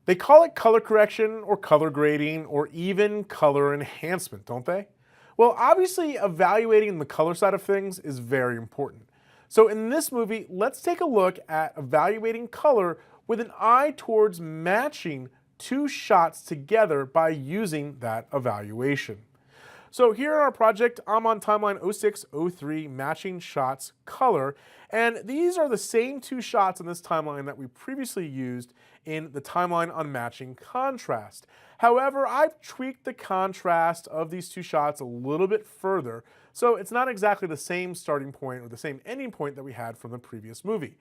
They call it color correction or color grading or even color enhancement, don't they? Well, obviously, evaluating the color side of things is very important. So in this movie, let's take a look at evaluating color with an eye towards matching two shots together by using that evaluation. So here in our project, I'm on timeline 0603 matching shots color, and these are the same two shots in this timeline that we previously used in the timeline on matching contrast. However, I've tweaked the contrast of these two shots a little bit further, so it's not exactly the same starting point or the same ending point that we had from the previous movie.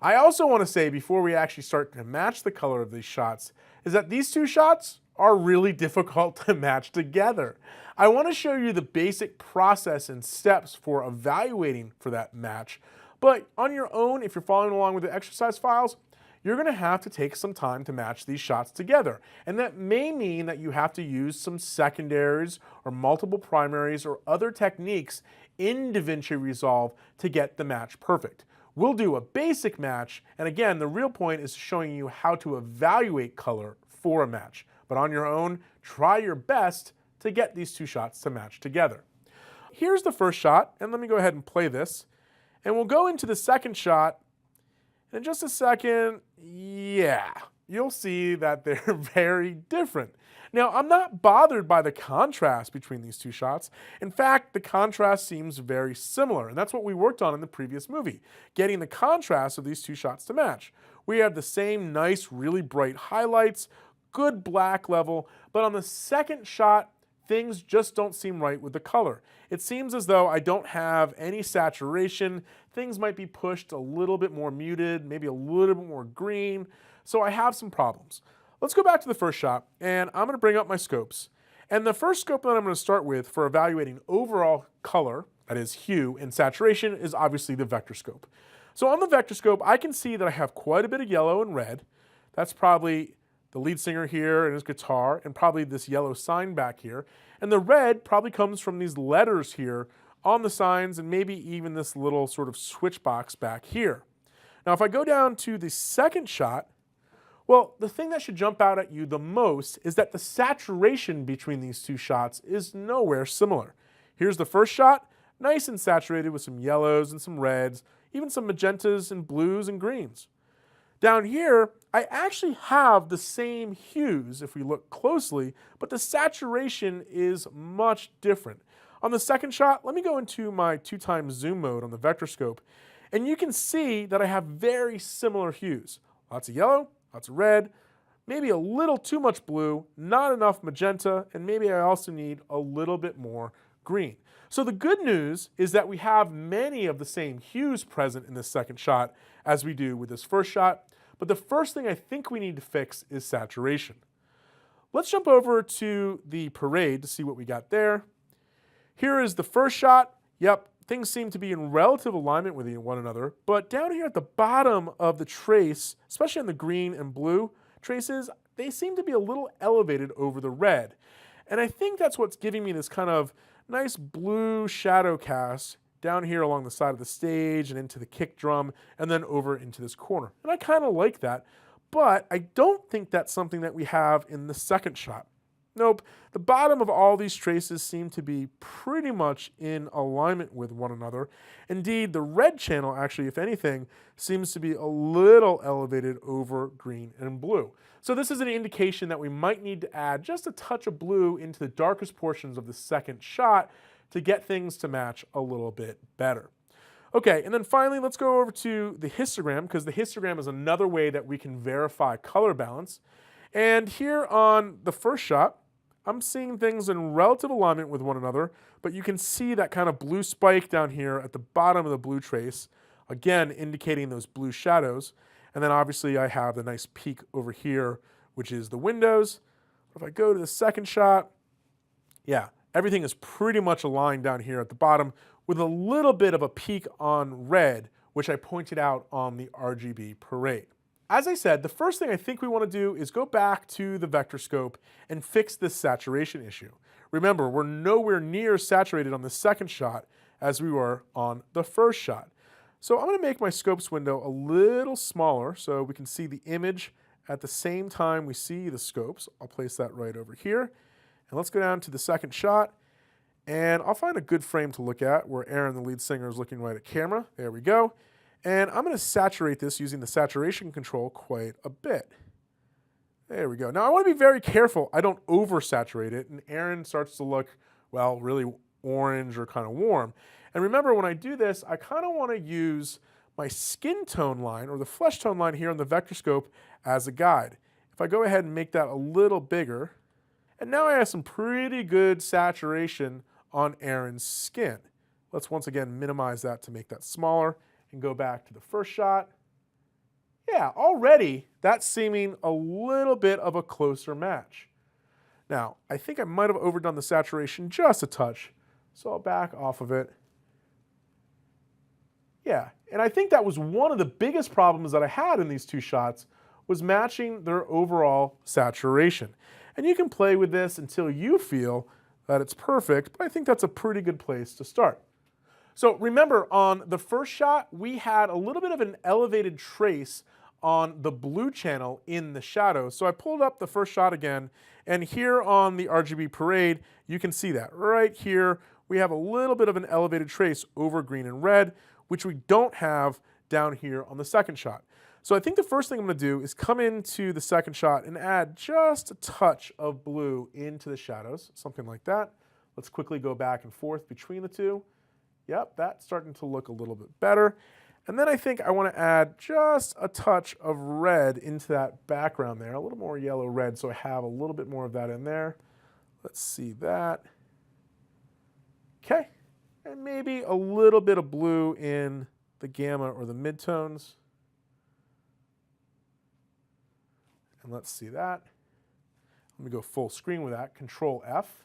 I also want to say before we actually start to match the color of these shots is that these two shots are really difficult to match together. I want to show you the basic process and steps for evaluating for that match, but on your own, if you're following along with the exercise files, you're going to have to take some time to match these shots together. And that may mean that you have to use some secondaries or multiple primaries or other techniques in DaVinci Resolve to get the match perfect. We'll do a basic match, and again, the real point is showing you how to evaluate color for a match. But on your own, try your best to get these two shots to match together. Here's the first shot, and let me go ahead and play this. And we'll go into the second shot. In just a second, yeah, you'll see that they're very different. Now, I'm not bothered by the contrast between these two shots. In fact, the contrast seems very similar, and that's what we worked on in the previous movie, getting the contrast of these two shots to match. We have the same nice, really bright highlights, good black level, but on the second shot, things just don't seem right with the color. It seems as though I don't have any saturation. Things might be pushed a little bit more muted, maybe a little bit more green, so I have some problems. Let's go back to the first shot, and I'm going to bring up my scopes. And the first scope that I'm going to start with for evaluating overall color, that is hue, and saturation is obviously the vector scope. So on the vector scope, I can see that I have quite a bit of yellow and red. That's probably the lead singer here and his guitar, and probably this yellow sign back here. And the red probably comes from these letters here on the signs, and maybe even this little sort of switch box back here. Now, if I go down to the second shot, well, the thing that should jump out at you the most is that the saturation between these two shots is nowhere similar. Here's the first shot, nice and saturated with some yellows and some reds, even some magentas and blues and greens. Down here, I actually have the same hues if we look closely, but the saturation is much different. On the second shot, let me go into my 2x zoom mode on the vector scope, and you can see that I have very similar hues. Lots of yellow, lots of red, maybe a little too much blue, not enough magenta, and maybe I also need a little bit more green. So the good news is that we have many of the same hues present in this second shot as we do with this first shot, but the first thing I think we need to fix is saturation. Let's jump over to the parade to see what we got there. Here is the first shot. Yep, things seem to be in relative alignment with one another, but down here at the bottom of the trace, especially on the green and blue traces, they seem to be a little elevated over the red. And I think that's what's giving me this kind of nice blue shadow cast down here along the side of the stage and into the kick drum and then over into this corner. And I kind of like that, but I don't think that's something that we have in the second shot. Nope, the bottom of all these traces seem to be pretty much in alignment with one another. Indeed, the red channel actually, if anything, seems to be a little elevated over green and blue. So this is an indication that we might need to add just a touch of blue into the darkest portions of the second shot to get things to match a little bit better. Okay, and then finally, let's go over to the histogram, because the histogram is another way that we can verify color balance. And here on the first shot, I'm seeing things in relative alignment with one another, but you can see that kind of blue spike down here at the bottom of the blue trace, again indicating those blue shadows. And then obviously I have the nice peak over here, which is the windows. If I go to the second shot, yeah, everything is pretty much aligned down here at the bottom with a little bit of a peak on red, which I pointed out on the RGB parade. As I said, the first thing I think we want to do is go back to the vector scope and fix this saturation issue. Remember, we're nowhere near saturated on the second shot as we were on the first shot. So I'm going to make my scopes window a little smaller so we can see the image at the same time we see the scopes. I'll place that right over here. And let's go down to the second shot. And I'll find a good frame to look at where Aaron, the lead singer, is looking right at camera. There we go. And I'm going to saturate this using the saturation control quite a bit. There we go. Now I want to be very careful I don't oversaturate it and Aaron starts to look, well, really orange or kind of warm. And remember, when I do this, I kind of want to use my skin tone line or the flesh tone line here on the vector scope as a guide. If I go ahead and make that a little bigger, and now I have some pretty good saturation on Aaron's skin. Let's once again minimize that to make that smaller and go back to the first shot. Yeah, already that's seeming a little bit of a closer match. Now, I think I might have overdone the saturation just a touch, so I'll back off of it. Yeah, and I think that was one of the biggest problems that I had in these two shots was matching their overall saturation. And you can play with this until you feel that it's perfect, but I think that's a pretty good place to start. So remember, on the first shot, we had a little bit of an elevated trace on the blue channel in the shadows. So I pulled up the first shot again, and here on the RGB Parade, you can see that. Right here, we have a little bit of an elevated trace over green and red, which we don't have down here on the second shot. So I think the first thing I'm going to do is come into the second shot and add just a touch of blue into the shadows, something like that. Let's quickly go back and forth between the two. Yep, that's starting to look a little bit better. And then I think I want to add just a touch of red into that background there, a little more yellow red, so I have a little bit more of that in there. Let's see that. Okay, and maybe a little bit of blue in the gamma or the midtones. And let's see that. Let me go full screen with that, Control F.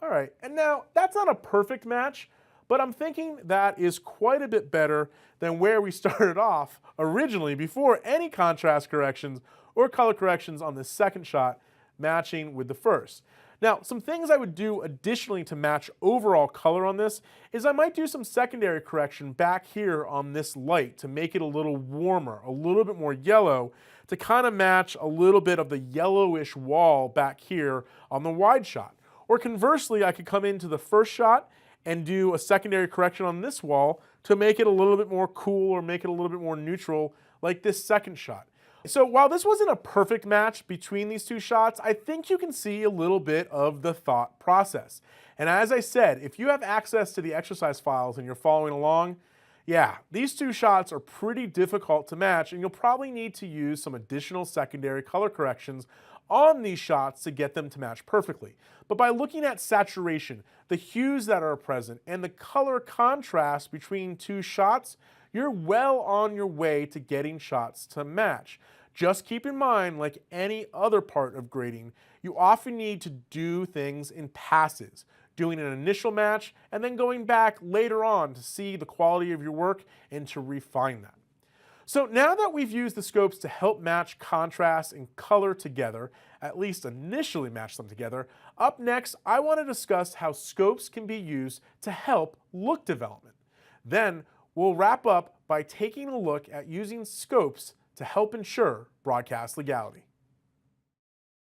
All right, and now that's not a perfect match, but I'm thinking that is quite a bit better than where we started off originally before any contrast corrections or color corrections on the second shot matching with the first. Now, some things I would do additionally to match overall color on this is I might do some secondary correction back here on this light to make it a little warmer, a little bit more yellow, to kind of match a little bit of the yellowish wall back here on the wide shot. Or conversely, I could come into the first shot and do a secondary correction on this wall to make it a little bit more cool or make it a little bit more neutral like this second shot. So while this wasn't a perfect match between these two shots, I think you can see a little bit of the thought process. And as I said, if you have access to the exercise files and you're following along, yeah, these two shots are pretty difficult to match, and you'll probably need to use some additional secondary color corrections on these shots to get them to match perfectly. But by looking at saturation, the hues that are present, and the color contrast between two shots, you're well on your way to getting shots to match. Just keep in mind, like any other part of grading, you often need to do things in passes, doing an initial match and then going back later on to see the quality of your work and to refine that. So now that we've used the scopes to help match contrast and color together, at least initially match them together, up next I want to discuss how scopes can be used to help look development. Then we'll wrap up by taking a look at using scopes to help ensure broadcast legality.